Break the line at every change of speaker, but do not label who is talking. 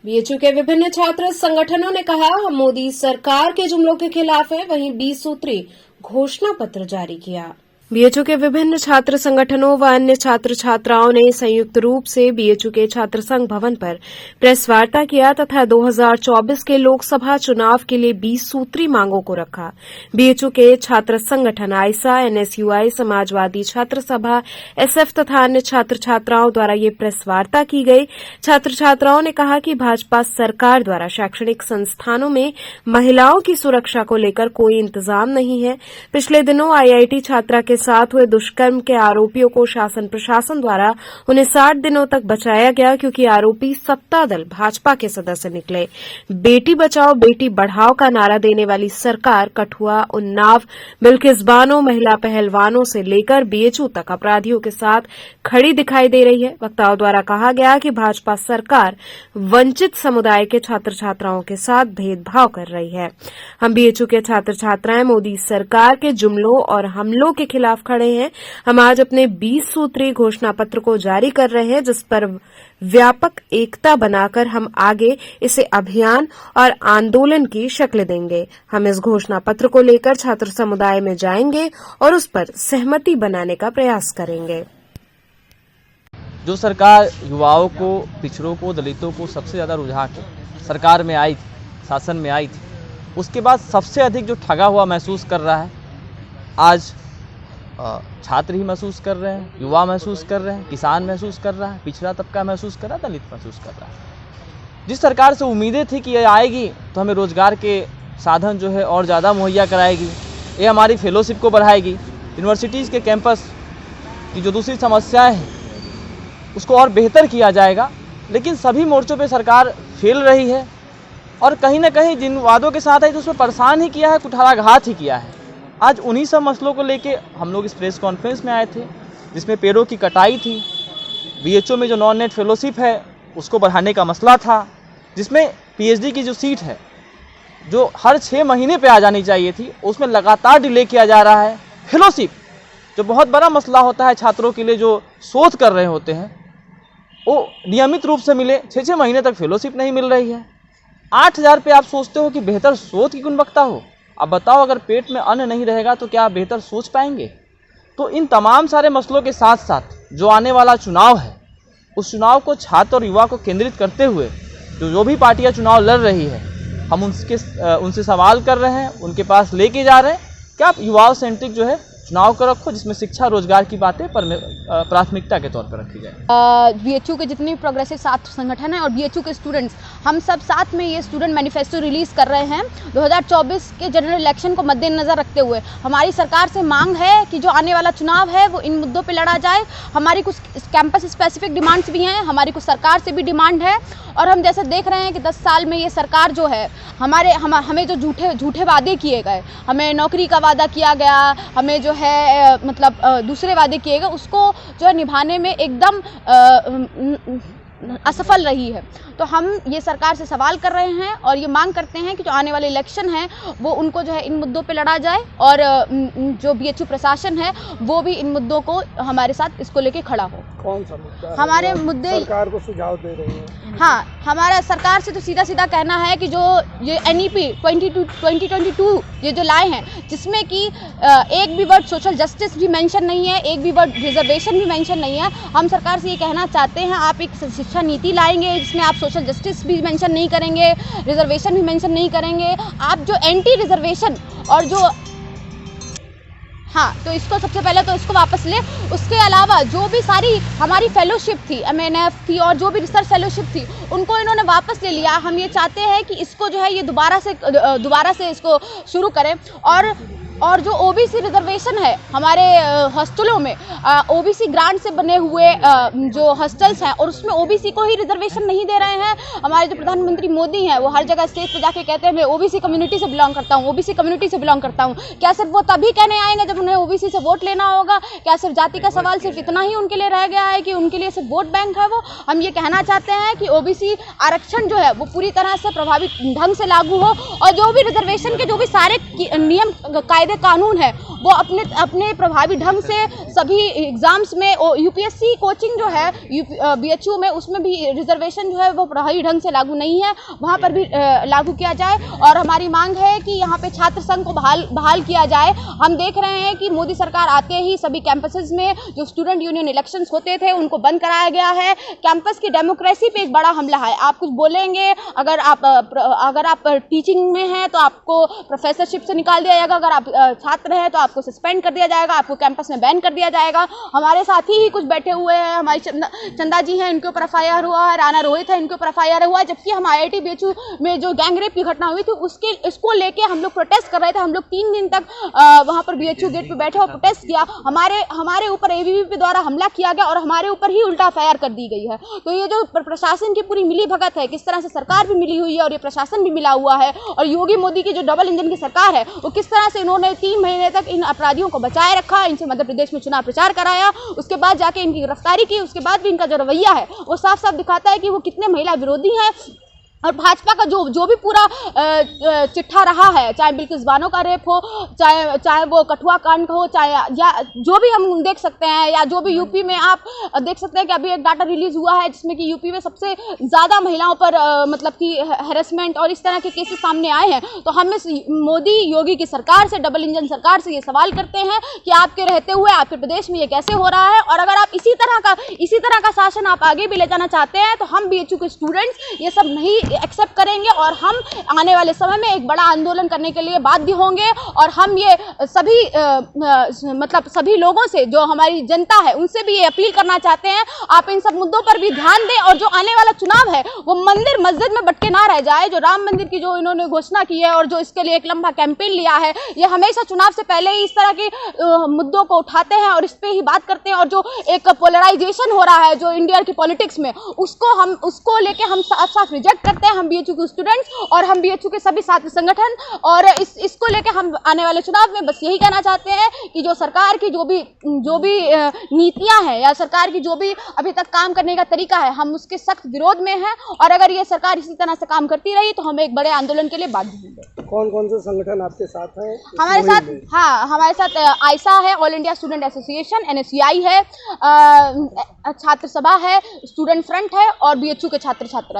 BHU के विभिन्न छात्र संगठनों ने कहा, हम मोदी सरकार के जुमलों के खिलाफ है, वहीं 20 सूत्री घोषणा पत्र जारी किया। बीएचयू के विभिन्न छात्र संगठनों व अन्य छात्र छात्राओं ने संयुक्त रूप से बीएचयू के छात्र संघ भवन पर प्रेस वार्ता किया तथा 2024 के लोकसभा चुनाव के लिए 20 सूत्री मांगों को रखा। बीएचयू के छात्र संगठन आइसा, एनएसयूआई, समाजवादी छात्र सभा, एसएफ तथा अन्य छात्र छात्राओं द्वारा ये प्रेस वार्ता की गई। छात्र छात्राओं ने कहा कि भाजपा सरकार द्वारा शैक्षणिक संस्थानों में महिलाओं की सुरक्षा को लेकर कोई इंतजाम नहीं है। पिछले दिनों आईआईटी छात्रा के साथ हुए दुष्कर्म के आरोपियों को शासन प्रशासन द्वारा उन्हें 60 दिनों तक बचाया गया क्योंकि आरोपी सत्ता दल भाजपा के सदस्य निकले। बेटी बचाओ बेटी बढ़ाओ का नारा देने वाली सरकार कठुआ, उन्नाव, बिल्किस बानो महिला पहलवानों से लेकर बीएचयू तक अपराधियों के साथ खड़ी दिखाई दे रही है। वक्ताओं द्वारा कहा गया कि भाजपा सरकार वंचित समुदाय के छात्र छात्राओं के साथ भेदभाव कर रही है। हम बीएचयू के छात्र छात्राएं मोदी सरकार के जुमलों और हमलों के खिलाफ खड़े हैं। हम आज अपने 20 सूत्री घोषणा पत्र को जारी कर रहे हैं, जिस पर व्यापक एकता बनाकर हम आगे इसे अभियान और आंदोलन की शक्ल देंगे। हम इस घोषणा पत्र को लेकर छात्र समुदाय में जाएंगे और उस पर सहमति बनाने का प्रयास करेंगे।
जो सरकार युवाओं को, पिछड़ों को, दलितों को सबसे ज्यादा रुझा के सरकार में आई थी, शासन में आई थी, उसके बाद सबसे अधिक जो ठगा हुआ महसूस कर रहा है, आज छात्र ही महसूस कर रहे हैं, युवा महसूस कर रहे हैं, किसान महसूस कर रहा है, पिछड़ा तबका महसूस कर रहा है, दलित महसूस कर रहा है। जिस सरकार से उम्मीदें थी कि ये आएगी तो हमें रोजगार के साधन जो है और ज़्यादा मुहैया कराएगी, ये हमारी फेलोशिप को बढ़ाएगी, यूनिवर्सिटीज़ के कैंपस की जो दूसरी समस्याएं हैं उसको और बेहतर किया जाएगा, लेकिन सभी मोर्चों पे सरकार फेल रही है और कहीं ना कहीं जिन वादों के साथ आई तो उसमें परेशान ही किया है, कुठाराघात ही किया है। आज उन्हीं सब मसलों को लेके हम लोग इस प्रेस कॉन्फ्रेंस में आए थे, जिसमें पेड़ों की कटाई थी, बीएचयू में जो नॉन नेट फेलोशिप है उसको बढ़ाने का मसला था, जिसमें पीएचडी की जो सीट है जो हर 6 महीने पे आ जानी चाहिए थी उसमें लगातार डिले किया जा रहा है। फेलोशिप जो बहुत बड़ा मसला होता है छात्रों के लिए जो शोध कर रहे होते हैं, वो नियमित रूप से मिले, 6-6 महीने तक फेलोशिप नहीं मिल रही है। 8,000 पे आप सोचते हो कि बेहतर शोध की गुणवत्ता हो? अब बताओ, अगर पेट में अन्न नहीं रहेगा तो क्या आप बेहतर सोच पाएंगे? तो इन तमाम सारे मसलों के साथ साथ जो आने वाला चुनाव है, उस चुनाव को छात्र और युवा को केंद्रित करते हुए जो भी पार्टियां चुनाव लड़ रही है, हम उनसे सवाल कर रहे हैं, उनके पास लेके जा रहे हैं कि आप युवाओं सेंट्रिक जो है चुनाव को रखो, जिसमें शिक्षा, रोजगार की बातें प्राथमिकता के तौर पर रखी जाए।
बीएचयू के जितने प्रोग्रेसिव छात्र संगठन हैं और बीएचयू के स्टूडेंट्स, हम सब साथ में ये स्टूडेंट मैनिफेस्टो रिलीज कर रहे हैं। 2024 के जनरल इलेक्शन को मद्देनजर रखते हुए हमारी सरकार से मांग है कि जो आने वाला चुनाव है वो इन मुद्दों पे लड़ा जाए। हमारी कुछ कैंपस स्पेसिफिक डिमांड्स भी हैं, हमारी कुछ सरकार से भी डिमांड है और हम जैसे देख रहे हैं कि 10 साल में ये सरकार जो है हमें जो झूठे वादे किए गए, हमें नौकरी का वादा किया गया, हमें जो है मतलब दूसरे वादे किए गए, उसको जो है निभाने में एकदम असफल रही है। तो हम ये सरकार से सवाल कर रहे हैं और ये मांग करते हैं कि जो आने वाले इलेक्शन है वो उनको जो है इन मुद्दों पे लड़ा जाए और जो बीएचयू प्रशासन है वो भी इन मुद्दों को हमारे साथ इसको लेके खड़ा हो।
कौन सा मुद्दा
हमारे मुद्दे
सरकार को सुझाव दे रही है?
हाँ, हमारा सरकार से तो सीधा सीधा कहना है कि जो ये NEP 2022 ये जो लाए हैं, जिसमें कि एक भी वर्ड सोशल जस्टिस भी मेंशन नहीं है, एक भी वर्ड रिजर्वेशन भी मेंशन नहीं है। हम सरकार से ये कहना चाहते हैं, आप एक शिक्षा नीति लाएंगे जिसमें आप सोशल जस्टिस भी मेंशन नहीं करेंगे, रिजर्वेशन भी मेंशन नहीं करेंगे, आप जो एंटी रिजर्वेशन और जो हाँ, तो इसको सबसे पहले तो इसको वापस ले। उसके अलावा जो भी सारी हमारी फेलोशिप थी, MNF थी और जो भी रिसर्च फेलोशिप थी, उनको इन्होंने वापस ले लिया। हम ये चाहते हैं कि इसको जो है ये दोबारा से इसको शुरू करें और जो ओबीसी रिजर्वेशन है हमारे हॉस्टलों में, ओबीसी ग्रांट से बने हुए जो हॉस्टल्स हैं और उसमें ओबीसी को ही रिजर्वेशन नहीं दे रहे हैं। हमारे जो प्रधानमंत्री मोदी हैं वो हर जगह स्टेज पे जाके कहते हैं मैं ओबीसी कम्युनिटी से बिलोंग करता हूँ, ओबीसी कम्युनिटी से बिलोंग करता हूँ। क्या सिर्फ वो तभी कहने आएंगे जब उन्हें ओबीसी से वोट लेना होगा? क्या सिर्फ जाति का सवाल सिर्फ इतना ही उनके लिए रह गया है कि उनके लिए सिर्फ वोट बैंक है वो? हम ये कहना चाहते हैं कि ओबीसी आरक्षण जो है वो पूरी तरह से प्रभावित ढंग से लागू हो और जो भी रिजर्वेशन के जो भी सारे नियम कायदे कानून है वो अपने प्रभावी ढंग से सभी एग्जाम्स में यूपीएससी कोचिंग जो है बीएचयू में, उसमें भी रिजर्वेशन जो है वो प्रभावी ढंग से लागू नहीं है, वहाँ पर भी लागू किया जाए। और हमारी मांग है कि यहाँ पे छात्र संघ को बहाल किया जाए। हम देख रहे हैं कि मोदी सरकार आते ही सभी कैंपसेस में जो स्टूडेंट यूनियन इलेक्शंस होते थे उनको बंद कराया गया है। कैंपस की डेमोक्रेसी पे एक बड़ा हमला है। आप कुछ बोलेंगे, अगर आप टीचिंग में हैं तो आपको प्रोफेसरशिप से निकाल दिया जाएगा, अगर आप छात्र हैं तो आपको सस्पेंड कर दिया जाएगा, आपको कैंपस में बैन कर दिया जाएगा। हमारे साथी ही कुछ बैठे हुए हैं, हमारी चंदा जी हैं, इनके ऊपर एफआईआर हुआ है, राणा रोहित है, इनके ऊपर एफआईआर हुआ है, जबकि हम IIT बीएचयू में जो गैंगरेप की घटना हुई थी इसको लेके हम लोग प्रोटेस्ट कर रहे थे। हम लोग 3 दिन तक वहां पर बीएचयू गेट पे बैठे और प्रोटेस्ट किया। हमारे ऊपर ABVP द्वारा हमला किया गया और हमारे ऊपर ही उल्टा एफआईआर कर दी गई है। तो ये जो प्रशासन की पूरी मिली भगत है, किस तरह से सरकार भी मिली हुई है और ये प्रशासन भी मिला हुआ है, और योगी मोदी की जो डबल इंजन की सरकार है वो किस तरह से इन्होंने 3 महीने तक इन अपराधियों को बचाए रखा, इनसे मध्य प्रदेश में चुनाव प्रचार कराया, उसके बाद जाके इनकी गिरफ्तारी की, उसके बाद भी इनका जो रवैया है वो साफ साफ दिखाता है कि वो कितने महिला विरोधी हैं। और भाजपा का जो भी पूरा चिट्ठा रहा है, चाहे बिल्किस बानो का रेप हो, चाहे वो कठुआ कांड हो, चाहे या जो भी हम देख सकते हैं, या जो भी यूपी में आप देख सकते हैं कि अभी एक डाटा रिलीज हुआ है जिसमें कि यूपी में सबसे ज़्यादा महिलाओं पर मतलब कि हैरेसमेंट और इस तरह के केसेस सामने आए हैं। तो हम इस मोदी योगी की सरकार से, डबल इंजन सरकार से ये सवाल करते हैं कि आपके रहते हुए आपके प्रदेश में ये कैसे हो रहा है, और अगर आप इसी तरह का शासन आप आगे भी ले जाना चाहते हैं तो हम बीएचयू के स्टूडेंट्स ये सब नहीं एक्सेप्ट करेंगे और हम आने वाले समय में एक बड़ा आंदोलन करने के लिए बाध्य होंगे। और हम ये सभी लोगों से, जो हमारी जनता है, उनसे भी ये अपील करना चाहते हैं, आप इन सब मुद्दों पर भी ध्यान दें और जो आने वाला चुनाव है वो मंदिर मस्जिद में बटके ना रह जाए। जो राम मंदिर की जो इन्होंने घोषणा की है और जो इसके लिए एक लंबा कैंपेन लिया है, ये हमेशा चुनाव से पहले ही इस तरह के मुद्दों को उठाते हैं और इस पे ही बात करते हैं, और जो एक पोलराइजेशन हो रहा है जो इंडिया की पॉलिटिक्स में, उसको लेके हम साफ साफ रिजेक्ट करते हैं। हम बीएचयू के स्टूडेंट्स और हम बीएचयू के सभी छात्र संगठन, और इसको लेके हम आने वाले चुनाव में बस यही कहना चाहते हैं कि जो सरकार की जो भी नीतियां हैं या सरकार की जो भी अभी तक काम करने का तरीका है, हम उसके सख्त विरोध में हैं। और अगर ये सरकार इसी तरह से काम करती रही तो हम एक बड़े आंदोलन के लिए बाध्य होंगे।
कौन कौन से संगठन आपके साथ हैं?
हमारे साथ आयसा है, all India student association, NSCI है, छात्र सभा है, स्टूडेंट फ्रंट है और बीएचयू के छात्र छात्रा